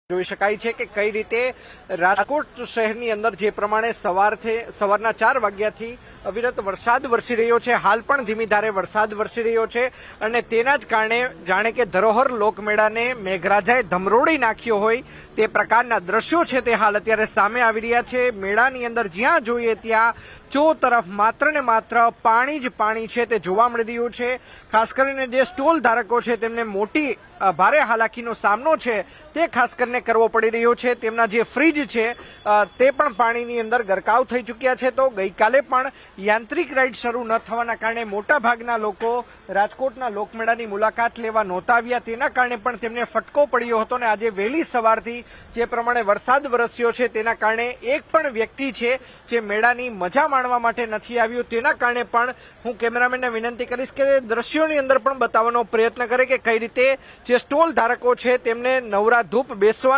જોઈ શકાય છે કે કઈ રીતે રાજકોટ શહેરની અંદર જે પ્રમાણે સવારના 4 વાગ્યાથી અવિરત વરસાદ વરસી રહ્યો છે, હાલ પણ ધીમી ધારે વરસાદ વરસી રહ્યો છે અને તેના જ કારણે જાણે કે ધરોહર લોકમેળાને મેઘરાજાએ ધમરોડી નાખ્યો હોય તે પ્રકારના દ્રશ્યો છે તે હાલ અત્યારે સામે આવી રહ્યા છે। મેળાની અંદર જ્યાં જોઈએ ત્યાં તરફ માત્ર ને માત્ર પાણી જ પાણી છે તે જોવા મળી રહ્યું છે। ખાસ કરીને જે સ્ટોલ ધારકો છે તેમને મોટી ભારે હાલાકીનો સામનો છે તે ખાસ કરીને કરવો પડી રહ્યો છે। તેમના જે ફ્રીજ છે તે પણ પાણીની અંદર ગરકાવ થઈ ચૂક્યા છે। તો ગઈકાલે પણ યાંત્રિક રાઈડ શરૂ ન થવાના કારણે મોટા ભાગના લોકો રાજકોટના લોકમેળાની મુલાકાત લેવા નહોતા આવ્યા, તેના કારણે પણ તેમને ફટકો પડ્યો હતો અને આજે વહેલી સવારથી જે પ્રમાણે વરસાદ વરસ્યો છે તેના કારણે એક પણ વ્યક્તિ છે જે મેળાની મજા માણવા માટે નથી આવ્યું। તેના કારણે પણ હું કેમેરામેનને વિનંતી કરીશ કે દ્રશ્યોની અંદર પણ બતાવવાનો પ્રયત્ન કરે કે કઈ રીતે જે સ્ટોલ ધારકો છે તેમને નવરા ધૂપ બેસવાનો